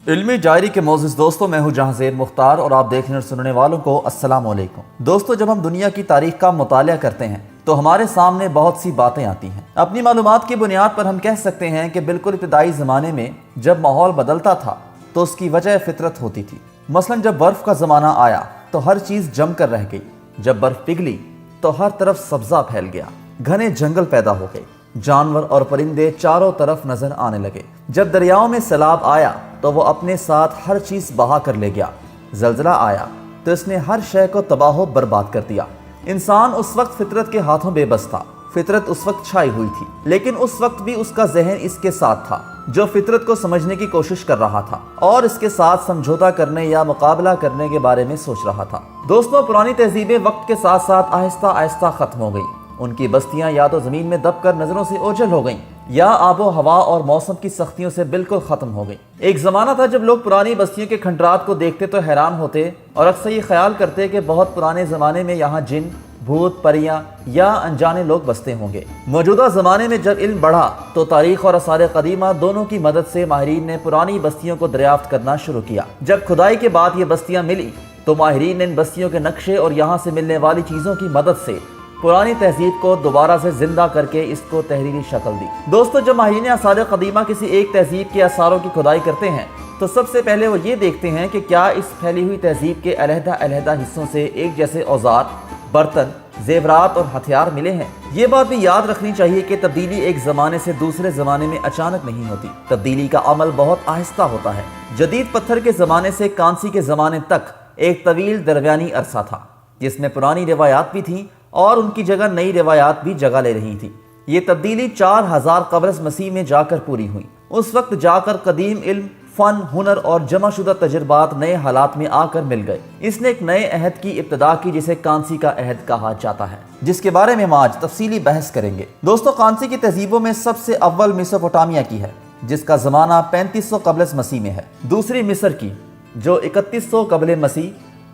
علمی ڈائری کے معزز دوستوں، میں ہوں جہانزیر مختار اور آپ دیکھنے اور سننے والوں کو السلام علیکم۔ دوستو، جب ہم دنیا کی تاریخ کا مطالعہ کرتے ہیں تو ہمارے سامنے بہت سی باتیں آتی ہیں۔ اپنی معلومات کی بنیاد پر ہم کہہ سکتے ہیں کہ بالکل ابتدائی زمانے میں جب ماحول بدلتا تھا تو اس کی وجہ فطرت ہوتی تھی۔ مثلا جب برف کا زمانہ آیا تو ہر چیز جم کر رہ گئی، جب برف پگھلی تو ہر طرف سبزہ پھیل گیا، گھنے جنگل پیدا ہو گئے، جانور اور پرندے چاروں طرف نظر آنے لگے۔ جب دریاؤں میں سیلاب آیا تو وہ اپنے ساتھ ہر چیز بہا کر لے گیا۔ زلزلہ آیا تو اس نے ہر شے کو تباہ و برباد کر دیا۔ انسان اس وقت فطرت کے ہاتھوں بے بس تھا۔ فطرت اس وقت چھائی ہوئی تھی، لیکن اس وقت بھی اس کا ذہن اس کے ساتھ تھا جو فطرت کو سمجھنے کی کوشش کر رہا تھا اور اس کے ساتھ سمجھوتا کرنے یا مقابلہ کرنے کے بارے میں سوچ رہا تھا۔ دوستوں، پرانی تہذیبیں وقت کے ساتھ ساتھ آہستہ آہستہ ختم ہو گئیں۔ ان کی بستیاں یا تو زمین میں دب کر نظروں سے اوجھل ہو گئیں یا آب و ہوا اور موسم کی سختیوں سے بالکل ختم ہو گئیں۔ ایک زمانہ تھا جب لوگ پرانی بستیوں کے کھنڈرات کو دیکھتے تو حیران ہوتے اور اکثر یہ خیال کرتے کہ بہت پرانے زمانے میں یہاں جن، بھوت، پریاں یا انجانے لوگ بستے ہوں گے۔ موجودہ زمانے میں جب علم بڑھا تو تاریخ اور آثار قدیمہ دونوں کی مدد سے ماہرین نے پرانی بستیوں کو دریافت کرنا شروع کیا۔ جب کھدائی کے بعد یہ بستیاں ملی تو ماہرین نے ان بستیوں کے نقشے اور یہاں سے ملنے والی چیزوں کی مدد سے پرانی تہذیب کو دوبارہ سے زندہ کر کے اس کو تحریری شکل دی۔ دوستو، جب ماہرین آثار قدیمہ کسی ایک تہذیب کے آثاروں کی کھدائی کرتے ہیں تو سب سے پہلے وہ یہ دیکھتے ہیں کہ کیا اس پھیلی ہوئی تہذیب کے علیحدہ علیحدہ حصوں سے ایک جیسے اوزار، برتن، زیورات اور ہتھیار ملے ہیں۔ یہ بات بھی یاد رکھنی چاہیے کہ تبدیلی ایک زمانے سے دوسرے زمانے میں اچانک نہیں ہوتی۔ تبدیلی کا عمل بہت آہستہ ہوتا ہے۔ جدید پتھر کے زمانے سے کانسی کے زمانے تک ایک طویل درمیانی عرصہ تھا جس میں پرانی روایات بھی تھیں اور ان کی جگہ نئی روایات بھی جگہ لے رہی تھی۔ یہ تبدیلی 4000 قبل مسیح میں جا کر پوری ہوئی۔ اس وقت جا کر قدیم علم، فن، ہنر اور جمع شدہ تجربات نئے حالات میں آ کر مل گئے۔ اس نے ایک نئے عہد کی ابتدا کی جسے کانسی کا عہد کہا جاتا ہے، جس کے بارے میں ہم آج تفصیلی بحث کریں گے۔ دوستو، کانسی کی تہذیبوں میں سب سے اول میسوپوٹامیہ کی ہے جس کا زمانہ 3500 قبل مسیح میں ہے۔ دوسری مصر کی جو 3100 قبل مسیح،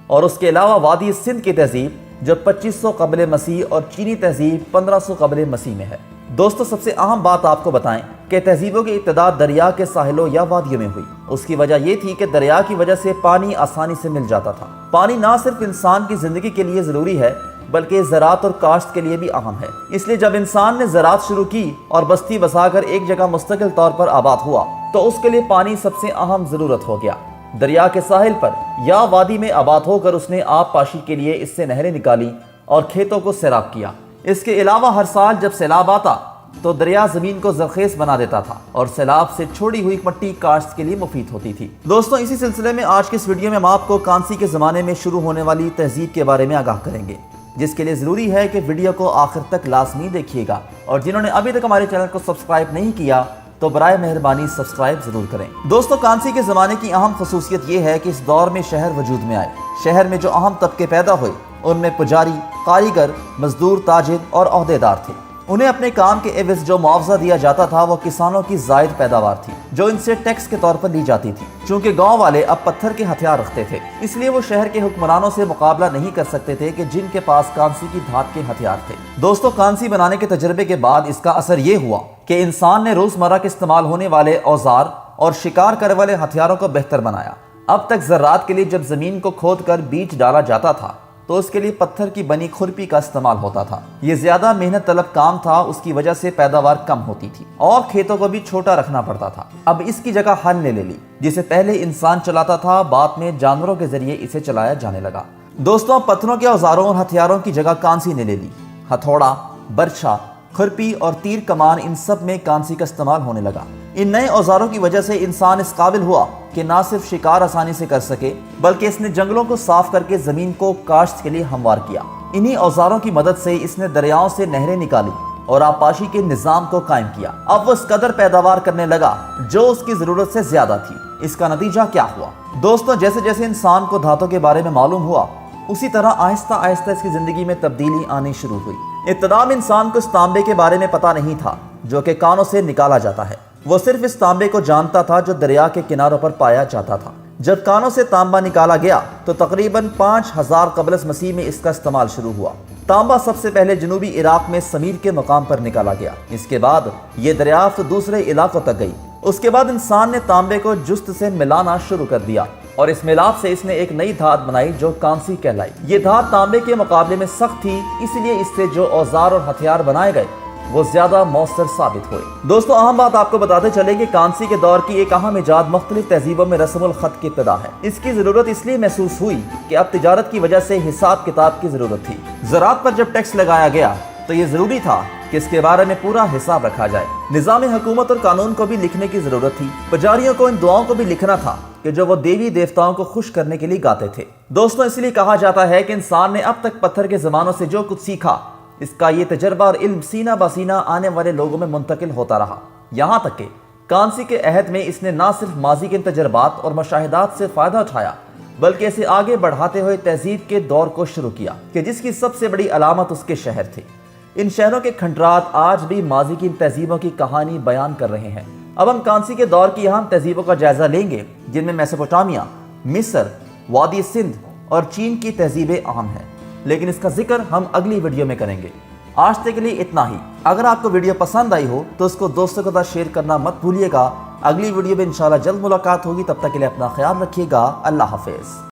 اور اس کے علاوہ وادی سندھ کی تہذیب جو 2500 قبل مسیح اور چینی تہذیب 1500 قبل مسیح میں ہے۔ دوستو، سب سے اہم بات آپ کو بتائیں کہ تہذیبوں کی ابتدا دریا کے ساحلوں یا وادیوں میں ہوئی۔ اس کی وجہ یہ تھی کہ دریا کی وجہ سے پانی آسانی سے مل جاتا تھا۔ پانی نہ صرف انسان کی زندگی کے لیے ضروری ہے بلکہ زراعت اور کاشت کے لیے بھی اہم ہے۔ اس لیے جب انسان نے زراعت شروع کی اور بستی بسا کر ایک جگہ مستقل طور پر آباد ہوا تو اس کے لیے پانی سب سے اہم ضرورت ہو گیا۔ دریا کے ساحل پر یا وادی میں آباد ہو کر اس نے آب پاشی کے لیے اس سے نہریں نکالی اور کھیتوں کو سیراب کیا۔ اس کے علاوہ ہر سال جب سیلاب آتا تو دریا زمین کو زرخیز بنا دیتا تھا اور سیلاب سے چھوڑی ہوئی مٹی کاشت کے لیے مفید ہوتی تھی۔ دوستوں، اسی سلسلے میں آج کے اس ویڈیو میں ہم آپ کو کانسی کے زمانے میں شروع ہونے والی تہذیب کے بارے میں آگاہ کریں گے، جس کے لیے ضروری ہے کہ ویڈیو کو آخر تک لازمی دیکھیے گا، اور جنہوں نے ابھی تک ہمارے چینل کو سبسکرائب نہیں کیا تو برائے مہربانی سبسکرائب ضرور کریں۔ دوستو، کانسی کے زمانے کی اہم خصوصیت یہ ہے کہ اس دور میں شہر وجود میں آئے۔ شہر میں جو اہم طبقے پیدا ہوئے ان میں پجاری، کاریگر، مزدور، تاجر اور عہدیدار تھے۔ انہیں اپنے کام کے عوض جو معاوضہ دیا جاتا تھا وہ کسانوں کی زائد پیداوار تھی جو ان سے ٹیکس کے طور پر لی جاتی تھی۔ چونکہ گاؤں والے اب پتھر کے ہتھیار رکھتے تھے، اس لیے وہ شہر کے حکمرانوں سے مقابلہ نہیں کر سکتے تھے کہ جن کے پاس کانسی کی دھات کے ہتھیار تھے۔ دوستو، کانسی بنانے کے تجربے کے بعد اس کا اثر یہ ہوا کہ انسان نے روزمرہ کے استعمال ہونے والے اوزار اور شکار کرنے والے ہتھیاروں کو بہتر بنایا۔ اب تک زراعت کے لیے جب زمین کو کھود کر بیج ڈالا جاتا تھا تو اس کے لیے پتھر کی بنی کھرپی کا استعمال ہوتا تھا۔ یہ زیادہ محنت طلب کام تھا، اس کی وجہ سے پیداوار کم ہوتی تھی اور کھیتوں کو بھی چھوٹا رکھنا پڑتا تھا۔ اب اس کی جگہ ہل نے لے لی، جسے پہلے انسان چلاتا تھا، بعد میں جانوروں کے ذریعے اسے چلایا جانے لگا۔ دوستوں، پتھروں کے اوزاروں اور ہتھیاروں کی جگہ کانسی نے لے لی۔ ہتھوڑا، برچھا، کھرپی اور تیر کمان، ان سب میں کانسی کا استعمال ہونے لگا۔ ان نئے اوزاروں کی وجہ سے انسان اس قابل ہوا کہ نہ صرف شکار آسانی سے کر سکے بلکہ اس نے جنگلوں کو صاف کر کے زمین کو کاشت کے لیے ہموار کیا۔ انہی اوزاروں کی مدد سے اس نے دریاؤں سے نہریں نکالی اور آبپاشی کے نظام کو قائم کیا۔ اب وہ اس قدر پیداوار کرنے لگا جو اس کی ضرورت سے زیادہ تھی۔ اس کا نتیجہ کیا ہوا؟ دوستوں، جیسے جیسے انسان کو دھاتوں کے بارے میں معلوم ہوا اسی طرح آہستہ آہستہ اس کی زندگی میں تبدیلی آنی شروع ہوئی۔ ابتدا میں انسان کو اس تانبے کے بارے میں پتہ نہیں تھا جو کہ کانوں سے نکالا جاتا ہے۔ وہ صرف اس تانبے کو جانتا تھا جو دریا کے کناروں پر پایا جاتا تھا۔ جب کانوں سے تانبا نکالا گیا تو تقریباً 5000 قبل مسیح میں اس کا استعمال شروع ہوا۔ تانبا سب سے پہلے جنوبی عراق میں سمیر کے مقام پر نکالا گیا۔ اس کے بعد یہ دریافت دوسرے علاقوں تک گئی اس کے بعد انسان نے تانبے کو جست سے ملانا شروع کر دیا اور اس ملاپ سے اس نے ایک نئی دھات بنائی جو کانسی کہلائی۔ یہ دھات تانبے کے مقابلے میں سخت تھی، اس لیے اس سے جو اوزار اور ہتھیار بنائے گئے وہ زیادہ مؤثر ثابت ہوئے۔ دوستو اہم بات آپ کو بتاتے چلیں کہ کانسی کے دور کی ایک اہم ایجاد مختلف تہذیبوں میں رسم الخط کی ابتدا ہے۔ اس کی ضرورت اس لیے محسوس ہوئی کہ اب تجارت کی وجہ سے حساب کتاب کی ضرورت تھی۔ زراعت پر جب ٹیکس لگایا گیا تو یہ ضروری تھا کہ اس کے بارے میں پورا حساب رکھا جائے۔ نظام حکومت اور قانون کو بھی لکھنے کی ضرورت تھی۔ پجاریوں کو ان دعاؤں کو بھی لکھنا تھا کہ جو وہ دیوی دیوتاؤں کو خوش کرنے کے لیے گاتے تھے۔ دوستوں اس لیے کہا جاتا ہے کہ انسان نے اب تک پتھر کے زمانوں سے جو کچھ سیکھا، اس کا یہ تجربہ اور علم سینہ بہ سینہ آنے والے لوگوں میں منتقل ہوتا رہا، یہاں تک کہ کانسی کے عہد میں اس نے نہ صرف ماضی کے تجربات اور مشاہدات سے فائدہ اٹھایا بلکہ اسے آگے بڑھاتے ہوئے تہذیب کے دور کو شروع کیا کہ جس کی سب سے بڑی علامت اس کے شہر تھے۔ ان شہروں کے کھنڈرات آج بھی ماضی کی ان تہذیبوں کی کہانی بیان کر رہے ہیں۔ اب ہم کانسی کے دور کی اہم تہذیبوں کا جائزہ لیں گے جن میں میسوپوٹامیہ، مصر، وادی سندھ اور چین کی تہذیبیں اہم ہیں، لیکن اس کا ذکر ہم اگلی ویڈیو میں کریں گے۔ آج تک کے لیے اتنا ہی۔ اگر آپ کو ویڈیو پسند آئی ہو تو اس کو دوستوں کے ساتھ شیئر کرنا مت بھولیے گا۔ اگلی ویڈیو میں انشاءاللہ جلد ملاقات ہوگی، تب تک کے لیے اپنا خیال رکھیے گا۔ اللہ حافظ۔